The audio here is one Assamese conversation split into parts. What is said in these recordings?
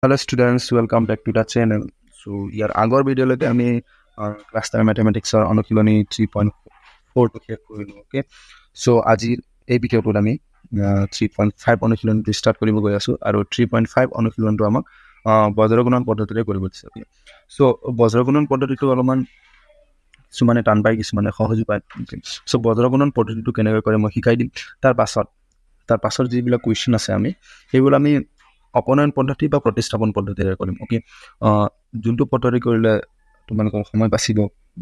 Hello students, welcome back to the channel. So ইয়াৰ আগৰ ভিডিঅ'লৈকে আমি ক্লাছ 10 ম্যাথমেটিক্সৰ অনুশীলনী 3.4 টো শেষ কৰিলো ওকে সো আজি এই ভিডিঅ'টোত আমি 3.5 অনুশীলনীটো ষ্টাৰ্ট কৰিব গৈ আছো আৰু 3.5 অনুশীলনটো আমাক বজ্ৰগুণন পদ্ধতিৰে কৰিব দিছে ওকে সো বজ্ৰগুণন পদ্ধতিটো অলপমান কিছুমানে টান পায় কিছুমানে সহজ পায় সো বজ্ৰগুণন পদ্ধতিটো কেনেকৈ কৰে মই শিকাই দিম তাৰ পাছত যিবিলাক কুৱেশ্যন আছে আমি সেইবোৰ আমি অপনয়ন পদ্ধতি বা প্ৰতিস্থাপন পদ্ধতিৰে কৰিম ওকে যোনটো পদ্ধতি কৰিলে তোমালোকৰ সময় বাচিব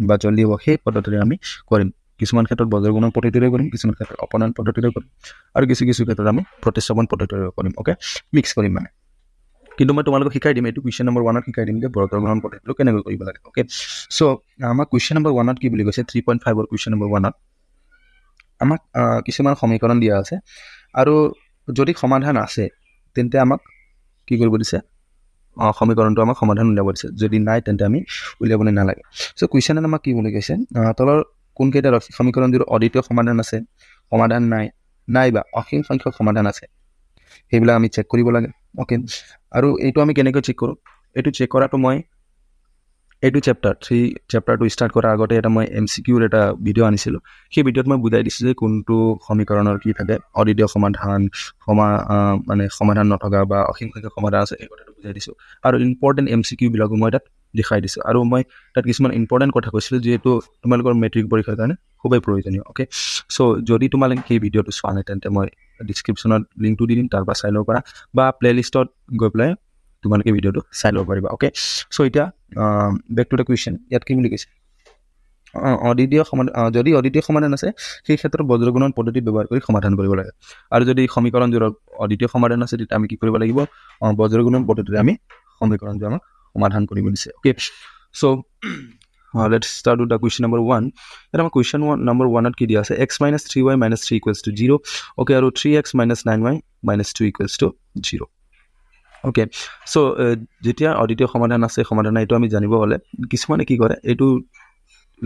বা জলদি হ'ব সেই পদ্ধতিৰে আমি কৰিম কিছুমান ক্ষেত্ৰত বজ্ৰগুণন পদ্ধতিৰে কৰিম কিছুমান ক্ষেত্ৰত অপনয়ন পদ্ধতিৰে কৰিম আৰু কিছু ক্ষেত্ৰত আমি প্ৰতিস্থাপন পদ্ধতিৰে কৰিম ওকে মিক্স কৰিম মানে কিন্তু মই তোমালোকক শিকাই দিম এইটো কুৱেশ্যন নম্বৰ 1 ত শিকাই দিম যে বজ্ৰগুণন পদ্ধতিটো কেনেকৈ কৰিব লাগে ওকে সো আমাৰ কুৱেশ্যন নম্বৰ 1 ত কি বুলি কৈছে 3.5 ৰ কুৱেশ্যন নম্বৰ 1 ত আমাক কিছুমান সমীকৰণ দিয়া আছে আৰু যদি সমাধান আছে তেন্তে আমাক কি কৰিব দিছে সমীকৰণটো আমাক সমাধান উলিয়াব দিছে যদি নাই তেন্তে আমি উলিয়াবনে নালাগে সো কুৱেশ্যনত আমাক কি বুলি কৈছে তলৰ কোন কেইটা সমীকৰণ যিটো অদ্বিতীয় সমাধান আছে সমাধান নাই বা অসীম সংখ্যক সমাধান আছে সেইবিলাক আমি চেক কৰিব লাগে ওকে আৰু এইটো আমি কেনেকৈ চেক কৰোঁ এইটো চেক কৰাটো মই এইটো চেপ্টাৰটো ষ্টাৰ্ট কৰাৰ আগতে এটা মই MCQৰ এটা ভিডিঅ' আনিছিলোঁ সেই ভিডিঅ'ত মই বুজাই দিছোঁ যে কোনটো সমীকৰণৰ কি থাকে অদ্বিতীয় সমাধান মানে সমাধান নথকা বা অসীম সংখ্যক সমাধান আছে এই কথাটো বুজাই দিছোঁ আৰু ইম্পৰ্টেণ্ট MCQ বিলাকো মই তাত দেখাই দিছোঁ আৰু মই তাত কিছুমান ইম্পৰ্টেণ্ট কথা কৈছিলোঁ যিহেতু তোমালোকৰ মেট্ৰিক পৰীক্ষাৰ কাৰণে খুবেই প্ৰয়োজনীয় ওকে সো যদি তোমালোকে সেই ভিডিঅ'টো চোৱা নাই তেন্তে মই ডিছক্ৰিপশ্যনত লিংকটো দি দিম তাৰ পৰা চাই ল'ব পাৰা বা প্লেলিষ্টত গৈ পেলাই তোমালোকে ভিডিঅ'টো চাই ল'ব পাৰিবা ওকে সো এতিয়া বেক টু দ্য কুৱেশ্যন ইয়াত কি বুলি কৈছে যদি অদ্বিতীয় সমাধান আছে সেই ক্ষেত্ৰত বজ্ৰগুণন পদ্ধতি ব্যৱহাৰ কৰি সমাধান কৰিব লাগে আৰু যদি সমীকৰণযোৰৰ অদ্বিতীয় সমাধান আছে তেতিয়া আমি কি কৰিব লাগিব বজ্ৰগুণন পদ্ধতিৰে আমি সমীকৰণটো আমাক সমাধান কৰিব দিছে okay so let's start with the question number 1 এটা আমাৰ question number 1 ত কি দিয়া আছে x - 3y - 3 = 0 okay আৰু 3x - 9y - 2 = 0 ওকে সো যেতিয়া অদ্বিতীয় সমাধান আছে সমাধান এইটো আমি জানিব হ'লে কিছুমানে কি কৰে এইটো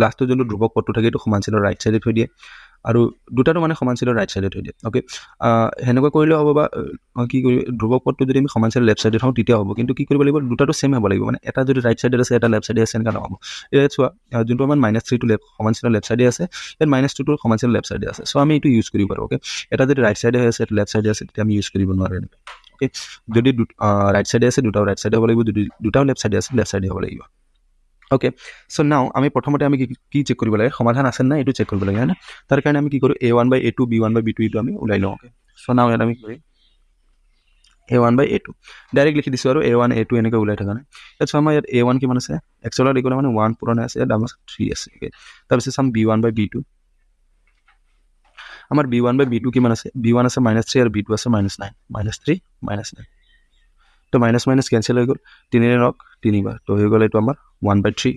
লাষ্টৰ যোনটো ধ্ৰুৱক পদটো থাকে এইটো সমানচিনৰ ৰাইট সাইডে থৈ দিয়ে আৰু দুটাটো মানে সমানচিনৰ ৰাইট সাইডে থৈ দিয়ে ওকে হেনেকৈ কৰিলে হ'ব বা কি কৰি ধ্ৰুৱক পদটো যদি আমি সমানচিনৰ লেফট সাইডে থওঁ তেতিয়া হ'ব কিন্তু কি কৰিব লাগিব দুটাটো সেম হ'ব লাগিব মানে এটা যদি ৰাইট সাইডে আছে এটা লেফট সাইডে আছে এনেকা নহ'ব এতিয়া চোৱা যোনটো আমাৰ -3 টো সমানচিনৰ লেফট সাইডে আছে ইয়াত -2 টো সমানচিনৰ লেফট সাইডে আছে সো আমি এইটো ইউজ কৰিব পাৰোঁ ওকে এটা যদি ৰাইট সাইডে আছে এটা লেফট সাইডে আছে তেতিয়া আমি ইউজ কৰিব নোৱাৰোঁ ওকে যদি ৰাইট সাইডে আছে দুটাও ৰাইট সাইডে হ'ব লাগিব যদি দুটাও লেফট সাইডে আছে লেফট সাইডে হ'ব লাগিব ওকে সো নাও আমি প্ৰথমতে আমি কি চেক কৰিব লাগে সমাধান আছে না এইটো চেক কৰিব লাগে হয়নে তাৰ কাৰণে আমি কি কৰোঁ a1/a2 b1/b2 এইটো আমি ওলাই লওঁ ওকে সো নাও ইয়াত আমি কি কৰিম a1/a2 ডাইৰেক্ট লিখি দিছোঁ আৰু a1 a2 এনেকৈ ওলাই থকা নাই ইয়াত আমাৰ ইয়াত a1 কিমান আছে x ৰ লগত মানে 1 পুৰণা আছে ইয়াত আমাৰ 3 আছে ওকে তাৰপিছত চাম b1/b2 আমাৰ b1/b2 কিমান আছে b1 আছে -3 আৰু b2 আছে -9 -3 -9 তো মাইনাস মাইনাস কেনসেল হৈ গ'ল 3 ৰ 9 3 বাৰ তো হৈ গ'ল এইটো আমাৰ 1/3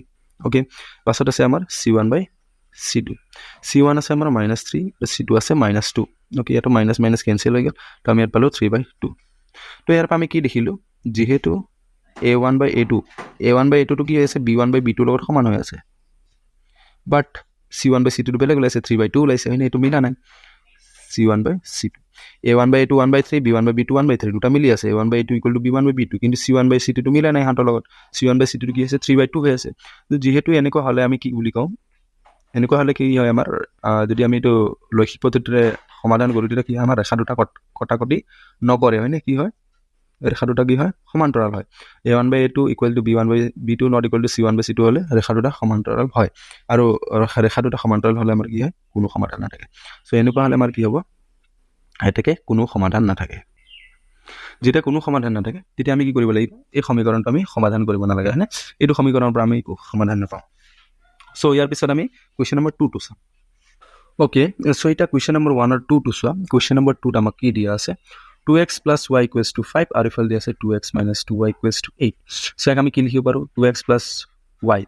ওকে পাছত আছে আমাৰ c1/c2 c1 আছে আমাৰ -3 আৰু c2 আছে -2 ওকে এটা মাইনাস মাইনাস কেনসেল হৈ গ'ল তো আমি ইয়াত পালো 3/2 তো ইয়াৰ পৰা আমি কি দেখিলো যেহেতু a1/a2 টো কি হৈছে b1/b2 লগত সমান হৈ আছে বাট c1/c2 টো বেলেগ ওলাইছে 3/2 ওলাইছে হয় না এইটো মিলা নাই c1/c2 a1/a2 1/3 b1/b2 1/3 দুটা মিলি আছে a1/a2 = b1/b2 কিন্তু c1/c2 টো মিলা নাই হাতৰ লগত c1/c2 টো কি আছে 3/2 হৈ আছে তো যেহেতু এনেকুৱা হলে আমি কি বুলি কওঁ এনেকুৱা হলে কি হয় আমাৰ যদি আমি এইটো লৈখিক পদ্ধতিৰে সমাধান কৰো তেতিয়া কি আমাৰ ৰেখা দুটা কটাকটি নকৰে হয় নে কি হয় ৰেখা দুটা কি হয় সমান্তৰাল হয় a1/a2 = b1/b2 not equal to c1/c2 হলে ৰেখা দুটা সমান্তৰাল হয় আৰু ৰেখা দুটা সমান্তৰাল হলে আমাৰ কি হয় কোনো সমাধান নাথাকে সো এনেকুৱা হলে আমাৰ কি হ'ব এটাকে কোনো সমাধান নাথাকে যেতিয়া কোনো সমাধান নাথাকে তেতিয়া আমি কি কৰিব লাগিব এই সমীকৰণটো আমি সমাধান কৰিব নালাগে হয়নে এইটো সমীকৰণৰ পৰা আমি সমাধান নাপাওঁ সো ইয়াৰ পিছত আমি কুৱেশ্যন নম্বৰ 2 টো চাম ওকে সো এটা কুৱেশ্যন নম্বৰ 1 আৰু 2 টো চোৱা কুৱেশ্যন নম্বৰ 2 ত আমাক কি দিয়া আছে 2x + y = 5 আৰু ইফালে দিয়া আছে 2x - 2y = 8 সো আমি কি লিখিব পাৰোঁ 2x + y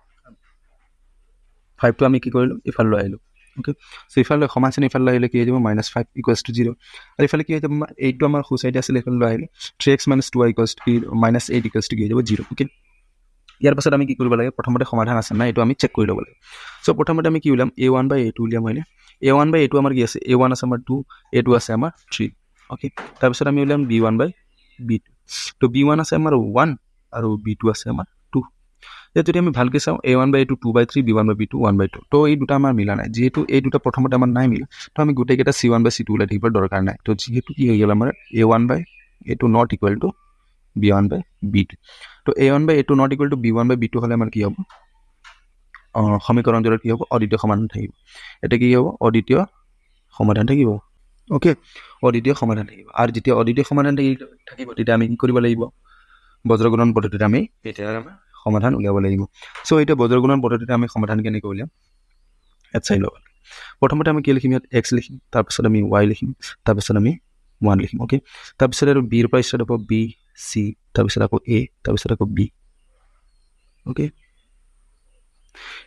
5 টো আমি কি কৰিলো ইফালে লৈ আহিলো ওকে সো ইফালে সমানচিন ইফালে আহিলে কি হৈ যাব -5 = 0 আৰু ইফালে কি হৈ যাব 8 টো আমাৰ সু সাইডে আছিল ইফালে লৈ আহিলে 3x - 2y = -8 = কি হৈ যাব 0 ওকে ইয়াৰ পাছত আমি কি কৰিব লাগে প্ৰথমতে সমাধান আছে না এইটো আমি চেক কৰি ল'ব লাগে সো প্ৰথমতে আমি কি উলিয়াম a1/a2 উলিয়াম হয়নে a1/a2 আমাৰ কি আছে a1 আছে আমাৰ 2 a2 আছে আমাৰ 3 ওকে তাৰপিছত আমি উলিয়াম b1/b2 তো b1 আছে আমাৰ 1 আৰু b2 আছে আমাৰ 2 এতিয়া যদি আমি ভালকৈ চাওঁ a1/a2 2/3 b1/b2 1/2 তো এই দুটা আমাৰ মিলা নাই যিহেতু এই দুটা প্ৰথমতে আমাৰ নাই মিল তো আমি গোটেইকেইটা c1/c2 ওলাই থাকিবৰ দৰকাৰ নাই তো যিহেতু কি হৈ গ'ল আমাৰ a1/a2 not equal to b1/b2 তো a1/a2 not equal to b1/b2 হ'লে আমাৰ কি হ'ব সমীকৰণটোৰ কি হ'ব অদ্বিতীয় সমাধান থাকিব এটা কি হ'ব অদ্বিতীয় সমাধান থাকিব ওকে অদ্বিতীয় সমাধান থাকিব আৰু যেতিয়া অদ্বিতীয় সমাধান থাকিব তেতিয়া আমি কি কৰিব লাগিব বজ্ৰগুণন পদ্ধতিতে আমি এতিয়া সমাধান উলিয়াব লাগিব সো এটা বজ্ৰগুণন পদ্ধতিতে আমি সমাধান কেনেকৈ উলিয়াম ইয়াত চাই লওক প্ৰথমতে আমি কি লিখিম ইয়াত x লিখিম তাৰপিছত আমি y লিখিম তাৰপিছত আমি 1 লিখিম ওকে তাৰপিছত আৰু b ৰ পৰা ষ্টাৰ্ট হ'ব b c তাৰপিছত আকৌ a তাৰপিছত আকৌ b ওকে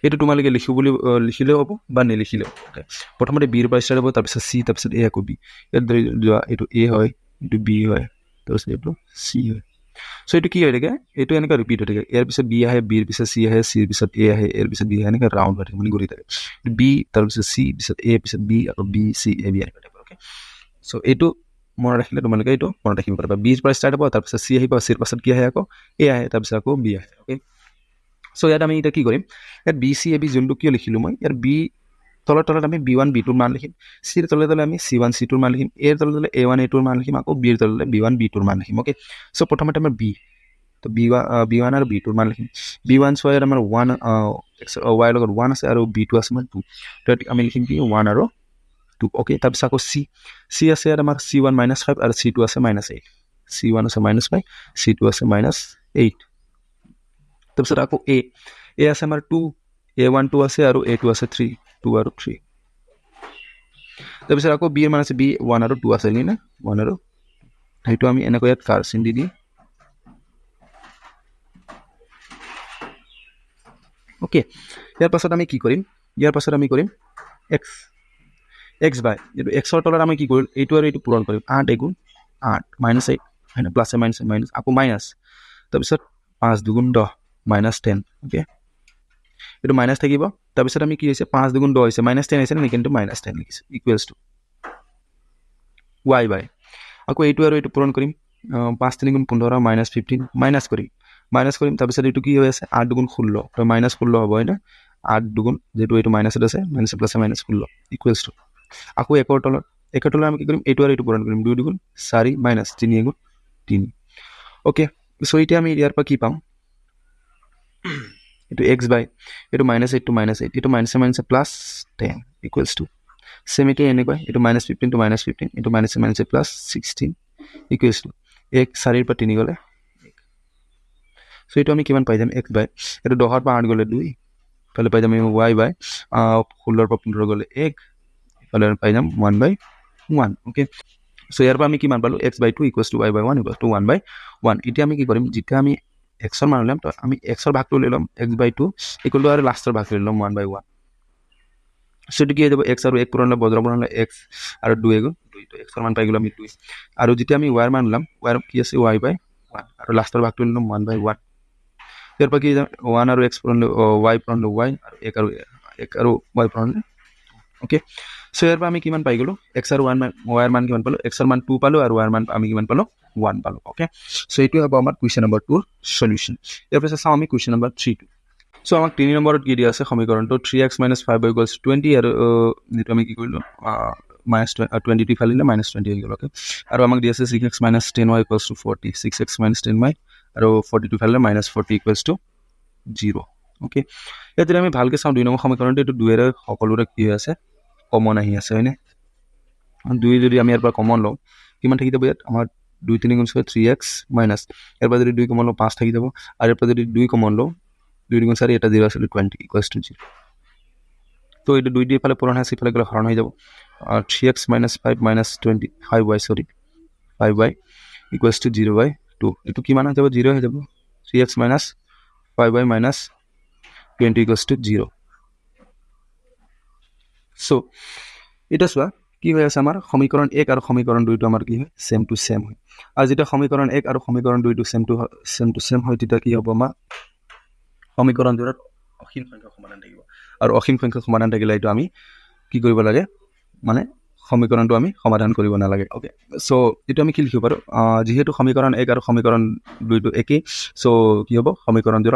এইটো তোমালোকে লিখিলেও হ'ব বা নিলিখিলেও হ'ব প্ৰথমতে b ৰ পৰা ষ্টাৰ্ট হ'ব তাৰপিছত c তাৰপিছত a আকৌ b ইয়াত ধৰি যোৱা এইটো a হয় এইটো b হয় তাৰপিছত এইটো c হয় সো এইটো কি হৈ থাকে এইটো এনেকৈ ৰিপিট হৈ থাকে ইয়াৰ পিছত b আহে b ৰ পিছত c আহে c ৰ পিছত a আহে a ৰ পিছত b আহে এনেকৈ ৰাউণ্ড হৈ থাকে মানে ঘূৰি থাকে b তাৰপিছত c পিছত a পিছত b আকৌ b c a b এনেকৈ থাকে ওকে সো এইটো মনত ৰাখিলে তোমালোকে এইটো মনত ৰাখিব পাৰিবা b ৰ পৰা ষ্টাৰ্ট হ'ব তাৰপিছত c আহিব c ৰ পাছত কি আহে আকৌ a আহে তাৰপিছত আকৌ b আহে ওকে সো ইয়াত আমি এতিয়া কি কৰিম ইয়াত b c a b যোনটো কিয় লিখিলোঁ মই ইয়াত b তলত আমি b1 b2 ৰ মান লিখিম c ৰ তলে আমি c1 c2 ৰ মান লিখিম a ৰ তলে a1 a2 ৰ মান লিখিম আকৌ b ৰ তলে b1 b2 ৰ মান লিখিম ওকে সো প্ৰথমতে আমাৰ b তো b1 আৰু b2 ৰ মান লিখিম b1 চোৱা ইয়াত আমাৰ 1 y লগত 1 আছে আৰু b2 আছে আমাৰ 2 তো আমি লিখিম কি 1 আৰু 2 ওকে তাৰপিছত আকৌ c আছে ইয়াত আমাৰ c1 -5 আৰু c2 আছে -8 c1 আছে -5 c2 আছে -8 তাৰপিছত আকৌ a আছে আমাৰ 2 a1 2 আছে আৰু a2 আছে 3 2 আৰু 3 তাৰপিছত আকৌ b ৰ মান আছে b 1 আৰু 2 আছে না 1 আৰু সেইটো আমি এনেকৈ ইয়াত কাৰ্চিন দি দিম ওকে ইয়াৰ পাছত আমি কি কৰিম ইয়াৰ পাছত আমি কৰিম x বাই এইটো x ৰ তলত আমি কি কৰিম এইটো আৰু এইটো পূৰণ কৰিম 8 * 8 -8 হয় প্লাছ মাইনাছ আকৌ মাইনাছ তাৰপিছত 5 * 2 = 10 -10 ওকে এইটো মাইনাছ থাকিব তাৰপিছত আমি কি হৈছে 5 * 2 = 10 হৈছে -10 হৈছে নে কিন্তু -10 লিখিছো ইকুৱেলছ টু y বাই আকৌ এইটো আৰু এইটো পূৰণ কৰিম 5 * 3 = 15 -15 মাইনাছ কৰিম তাৰপিছত এইটো কি হৈ আছে 8 * 2 = 16 তো -16 হ'ব হয় না 8 * 2 যেটো এইটো মাইনাছত আছে মাইনাছ প্লাছ -16 ইকুৱেলছ টু আকৌ একৰ তলত আমি কি কৰিম এইটো আৰু এইটো পূৰণ কৰিম 2 * 2 = 4 -3 * 3 ওকে সো এতিয়া আমি ইয়াৰ পৰা কি পাম এইটো x বাই এইটো -8 to -8 এইটো minus plus 10 equals to same এতিয়া এনেকৈ এইটো -15 to -15 এইটো মাইনাছ প্লাছ 16 ইকুৱেলছ টু 1 4 ৰ পৰা 3 গ'লে সো এইটো আমি কিমান পাই যাম x বাই এইটো 10 ৰ পৰা 8 গ'লে 2 ইফালে পাই যাম y বাই 16 ৰ পৰা 15 গ'লে 1 ইফালে পাই যাম 1/1 ওকে সো ইয়াৰ পৰা আমি কিমান পালো x/2 = y/1 = 1/1 এতিয়া আমি কি কৰিম যেতিয়া আমি x ৰ মান ল'ম তো আমি x ৰ ভাগটো লৈ ল'ম x/2 = আৰু লাষ্টৰ ভাগটো লৈ ল'ম 1/1 সো কি হৈ যাব x আৰু 1 পূৰণ বজ্ৰ পূৰণ x আৰু 2 * 2 তো x ৰ মান পাই গ'লো আমি 2 আৰু যেতিয়া আমি y ৰ মান ল'ম y ৰ কি আছে y/1 আৰু লাষ্টৰ ভাগটো লৈ ল'ম 1/1 ইয়াৰ পৰা কি 1 আৰু x পূৰণ y পূৰণ y আৰু 1 আৰু y পূৰণ ওকে সো ইয়াৰ পৰা আমি কিমান পাই গ'লো x আৰু y ৰ মান কিমান পালো x ৰ মান 2 পালো আৰু y ৰ মান আমি কিমান পালো 1 পালো ওকে সো এইটো হ'ব আমাৰ কুৱেশ্যন নম্বৰ 2 ৰ সলিউশন ইয়াৰ পিছত চাওঁ আমি কুৱেশ্যন নম্বৰ 3 সো আমাক 3 নম্বৰত কি দিয়া আছে সমীকৰণটো 3x - 5y = 20 আৰু যেটো আমি কি কৰিলো -22 ফালিলে -20 হৈ গ'ল ওকে আৰু আমাক দিয়া আছে 6x - 10y = 40 6x - 10y আৰু 42 ফালিলে -40 = 0 ওকে ইয়াত যদি আমি ভালকৈ চাওঁ 2 নম্বৰ সমীকৰণটো এইটো 2 এৰে সকলোৰে কি আছে কমন আহি আছে হয়নে 2 যদি আমি ইয়াৰ পৰা কমন লওঁ কিমান থাকি যাব ইয়াত আমাৰ 2 3 * 3x মাইনাস ইয়াৰ পৰা যদি 2 কমন লওঁ 5 থাকি যাব আৰু ইয়াৰ পৰা যদি 2 কমন লওঁ 2 * 4 এটা 0 আছে 20 = 0 তো এইটো 2 দি ফালে পূৰণ আছে ইফালে গ'লে হৰণ হৈ যাব 3x - 5 - 20 5y 5y = 0/2 এইটো কিমান হৈ যাব 0 হৈ যাব 3x - 5y - 20 = 0 সো এটা চোৱা কি হৈ আছে আমাৰ সমীকৰণ 1 আৰু সমীকৰণ 2 টো আমাৰ কি হয় সেম টু সেম হয় আৰু যেতিয়া সমীকৰণ 1 আৰু সমীকৰণ 2 টো সেম টু সেম হয় তেতিয়া কি হ'ব আমাৰ সমীকৰণ 2ত অসীম সংখ্যক সমাধান থাকিব আৰু অসীম সংখ্যক সমাধান থাকিলে এইটো আমি কি কৰিব লাগে মানে সমীকৰণটো আমি সমাধান কৰিব নালাগে ওকে সো এটো আমি কি লিখিব পাৰো যেহেতু সমীকৰণ 1 আৰু সমীকৰণ 2 টো একেই সো কি হ'ব সমীকৰণ দুৰ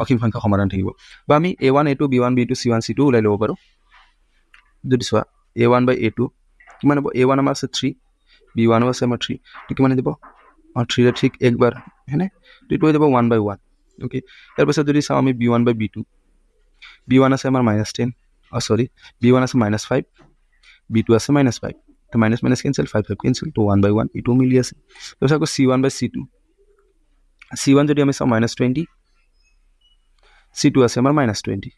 অসীম সংখ্যক সমাধান থাকিব বা আমি a1 a2 b1 b2 c1 c2 উলাই লব পাৰো যদি সোৱা a1 by a2 কিমান হ'ব a1 আমাৰ আছে 3 b1 আছে আমাৰ 3 তো কিমান দিব 3 ৰ ঠিক একবাৰ হেনে তো এটো হৈ যাব 1 by 1 ওকে ইয়াৰ পাছত যদি চাও আমি b1 by b2 b1 আছে আমাৰ -10 সৰি b1 আছে -5 b2 আছে -5 তো minus minus cancel 5 5 cancel to 1 by 1 এটো মিলি আছে তো সাকো c1 by c2 c1 যদি আমি চাও -20 c2 আছে আমাৰ -20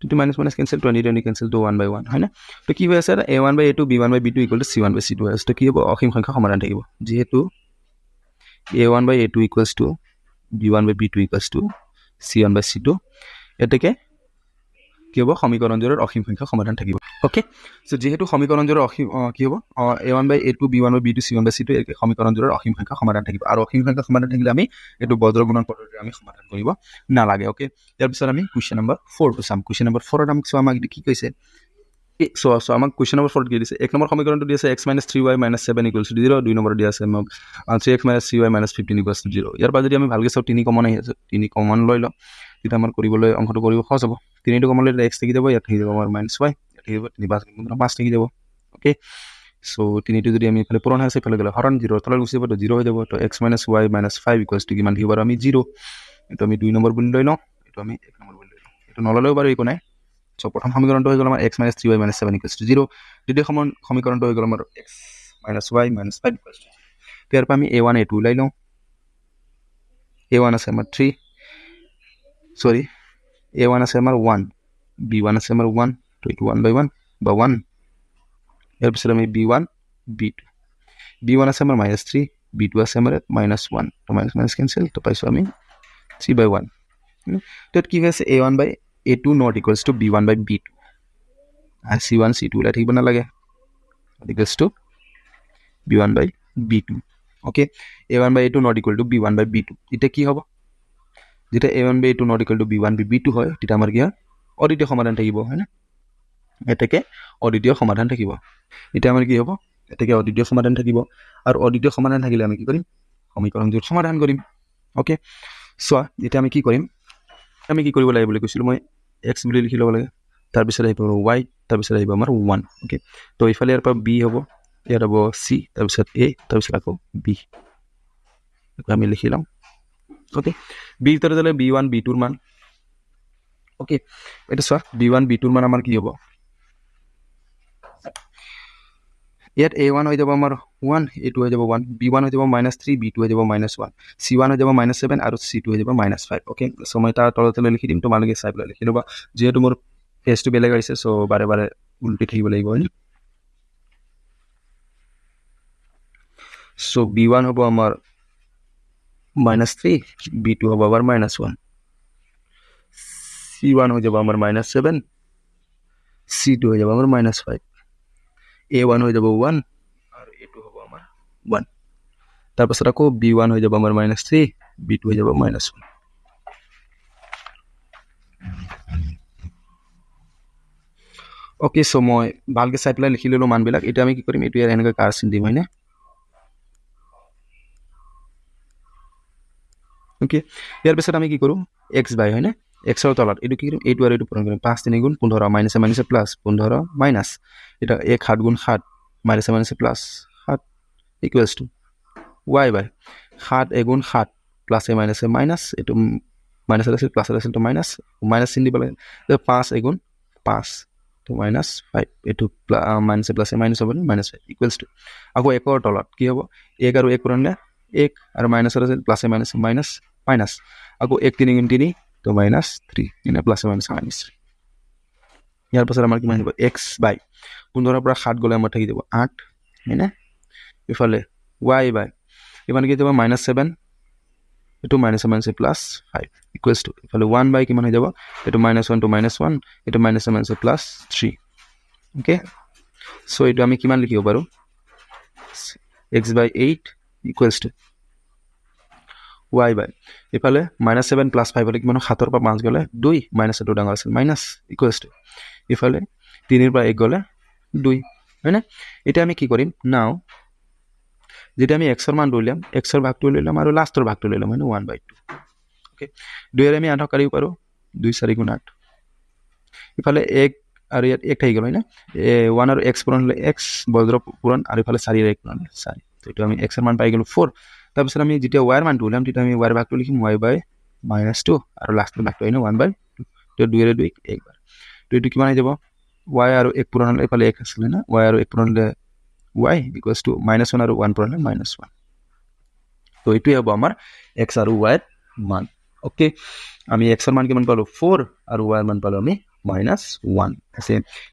to minus minus cancel 20 20 cancel to 1 by 1 হয় না তো কি হৈ আছে a1 by a2 b1 by b2 equal to c1 by c2 আছে তো কি হ'ব অসীম সংখ্যক সমাধান থাকিব যেহেতু a1 by a2 equals to b1 by b2 equals to c1 by c2 এটাকে কি হ'ব সমীকৰণ জোৰৰ অসীম সংখ্যক সমাধান থাকিব ওকে সো যেহেতু সমীকৰণ জোৰৰ অসীম কি হ'ব a1 by a2 b1 by b2 c1 by c2 এই সমীকৰণ জোৰৰ অসীম সংখ্যক সমাধান থাকিব আৰু অসীম সংখ্যক সমাধান থাকিলে আমি এটো বজ্ৰ গুণন পদ্ধতিৰে আমি সমাধান কৰিব নালাগে ওকে ইয়াৰ পিছত আমি কোৱেশ্চন নম্বৰ 4 টো চাম কোৱেশ্চন নম্বৰ 4 ৰ আমাক সো আমাক কি কৈছে সো আমাক কোৱেশ্চন নম্বৰ 4 কি দিছে এক নম্বৰ সমীকৰণটো দিছে x - 3y - 7 = 0 দুই নম্বৰ দিয়া আছে আমাক 3x - 3y - 15 = 0 ইয়াৰ পৰা যদি আমি ভালকৈ চাও 3 কমন আহি আছে 3 কমন লৈ ল এটা আমাৰ কৰিবলৈ অংকটো কৰিব সহজ হ'ব 3 টো কমন লৈ x থাকি যাব ইয়াত থাকি যাব আমাৰ -y ইয়াত থাকি যাব 3 5 থাকি যাব ওকে সো 3 টো যদি আমি ইফালে পূৰণ আছে ইফালে গলে হৰণ 0 তলৈ গুচি যাব তো 0 হৈ যাব তো x - y - 5 = কিমান থাকিব আমি 0 এটো আমি 2 নম্বৰ বুলি লৈ লওঁ এটো আমি 1 নম্বৰ বুলি লৈ লওঁ এটো নললেও বাৰু একো নাই সো প্ৰথম সমীকৰণটো হৈ গল আমাৰ x - 3y - 7 = 0 দ্বিতীয় সমীকৰণটো হৈ গল আমাৰ x - y - 5 = 0 ইয়াৰ পৰা আমি a1 a2 লৈ লওঁ a1 আছে আমাৰ 3 সৰি a1 আছে আমাৰ 1 b1 আছে আমাৰ 1 তো এটো 1 by 1 বা 1 ইয়াৰ পিছত আমি b1 b2 b1 আছে আমাৰ -3 b2 আছে আমাৰ -1 তো মাইনাস মাইনাস ক্যান্সেল তো পাইছো আমি 3 by 1 তো কি হৈছে a1 by a2 not equals to b1 by b2 are c1 c2 লা থাকিব না লাগে equals to b1 by b2 okay a1 by a2 not equal to b1 by b2 এটা কি হ'ব যেটা a1 by a2 not equal to b1 by b2 হয় এটা আমাৰ কি অদ্বিতীয় সমাধান থাকিব হয় না এটাকে অদ্বিতীয় সমাধান থাকিব এটা আমাৰ কি হ'ব এটাকে অদ্বিতীয় সমাধান থাকিব আৰু অদ্বিতীয় সমাধান থাকিলে আমি কি কৰিম সমীকৰণটোৰ সমাধান কৰিম ওকে সো এটা আমি কি কৰিম আমি কি কৰিব লাগিব বুলি কৈছিল মই x বুলি লিখি লব লাগে তাৰ পিছত আহিব y তাৰ পিছত আহিব আমাৰ 1 ওকে তো ইফালে ইয়াৰ পৰা b হ'ব ইয়াৰ হ'ব c তাৰ পিছত a তাৰ পিছত আকৌ b আমি লিখি লম ওকে b ভিতৰত দিলে b1 b2 ৰ মান ওকে এটা সো b1 b2 ৰ মান আমাৰ কি হ'ব ইয়াত a1 হৈ যাব আমাৰ 1 a2 হৈ যাব 1 b1 হৈ যাব -3 b2 হৈ যাব -1 c1 হৈ যাব -7 আৰু c2 হৈ যাব -5 ওকে সো মই তাৰ তলতে লিখি দিম তোমালোকে চাই পেলাই লিখি লবা যেহেতু মোৰ পেজটো বেলেগ আহিছে সো বাৰে বাৰে উল্টি থাকিব লাগিব হয় সো b1 হ'ব আমাৰ -3 b2 হ'ব আমাৰ -1 c1 হৈ যাব আমাৰ -7 c2 হৈ যাব আমাৰ -5 a1 হৈ যাব 1 আৰু a2 হ'ব আমাৰ 1 তাৰ পাছত আকৌ b1 হৈ যাব আমাৰ -3 b2 হৈ যাব -1 ওকে সো মই ভালকে চাই পেলাই লিখি ললো মানবিলাক এটা আমি কি কৰিম এটো ইয়াৰ এনেকৈ কাৰ্স দিম হয়নে ওকে ইয়াৰ পিছত আমি কি কৰো x বাই হয়নে x ৰ তলত এটো কি কৰিম এটো আৰু এটো পূৰণ কৰিম 5 3 গুণ 15 মাইনাস মাইনাস প্লাস 15 মাইনাস এটা 1 7 গুণ 7 minus minus plus 7 equals to y বাই 7 1 গুণ 7 প্লাস এ মাইনাস এ মাইনাস এটো মাইনাস আছে প্লাস আছে তো মাইনাস মাইনাস চিন দিব লাগে 5 1 গুণ 5 তো মাইনাস 5 এটো মাইনাস প্লাস এ মাইনাস হবে মাইনাস 5 ইকুয়ালস টু আকৌ 1 ৰ তলত কি হ'ব 1 আৰু 1 পূৰণলে 1 আৰু মাইনাস আছে প্লাস এ মাইনাস মাইনাস মাইনাস আকৌ 1 3 গুণ 3 তো মাইনাস 3 ইনা প্লাস এ মাইনাস মাইনাস ইয়াৰ পাছত আমাৰ কিমান হ'ব x বাই 15 পৰা 7 গলে আমাৰ থাকি যাব 8 হেনে ইফালে y বাই ইমান কি যাব -7 এটো minus minus plus 5 equals to ইফালে 1 বাই কিমান হৈ যাব এটো -1 to -1 এটো minus minus plus 3 okay so এটো আমি কিমান লিখিব পাৰো x by 8 equals to y by ইফালে -7 plus 5 হলে কিমান 7 ৰ পৰা 5 গলে 2 মাইনাস এটো ডাঙৰ আছে মাইনাস equals to ইফালে 3 ৰ পৰা 1 গলে 2 হয় না এটা আমি কি কৰিম নাও যেটা আমি x ৰ মান লইলাম x ৰ ভাগটো লইলাম আৰু লাষ্টৰ ভাগটো লইলাম মানে 1/2 ওকে 2 এৰ আমি 8 কাৰিব পাৰো 2 4 গুণ 8 ইফালে 1 আৰু ইয়াত 1 থাকি গল হয় না 1 আৰু x পূৰণ হলে x বজ্ৰ পূৰণ আৰু ইফালে 4 এৰ 1 পূৰণ 4 তো এটা আমি x এৰ মান পাই গেল 4 তাৰপিছত আমি যেতিয়া y এৰ মানটো উলাম তেতিয়া আমি y এৰ ভাগটো লিখিম y/-2 আৰু লাষ্টৰ ভাগটো আইনো 1/2 তো 2 এৰ 2 একবাৰ তো এটো কিমান হৈ যাব y আৰু 1 পূৰণ হলে ইফালে 1 আছিল না y আৰু 1 পূৰণ হলে y equals to -1 আৰু 1 পূৰণ হলে -1 তো এটোই হ'ব আমাৰ x আৰু y এৰ মান ওকে আমি x এৰ মান কিমান পালো 4 আৰু y এৰ মান পালো আমি -1 আছে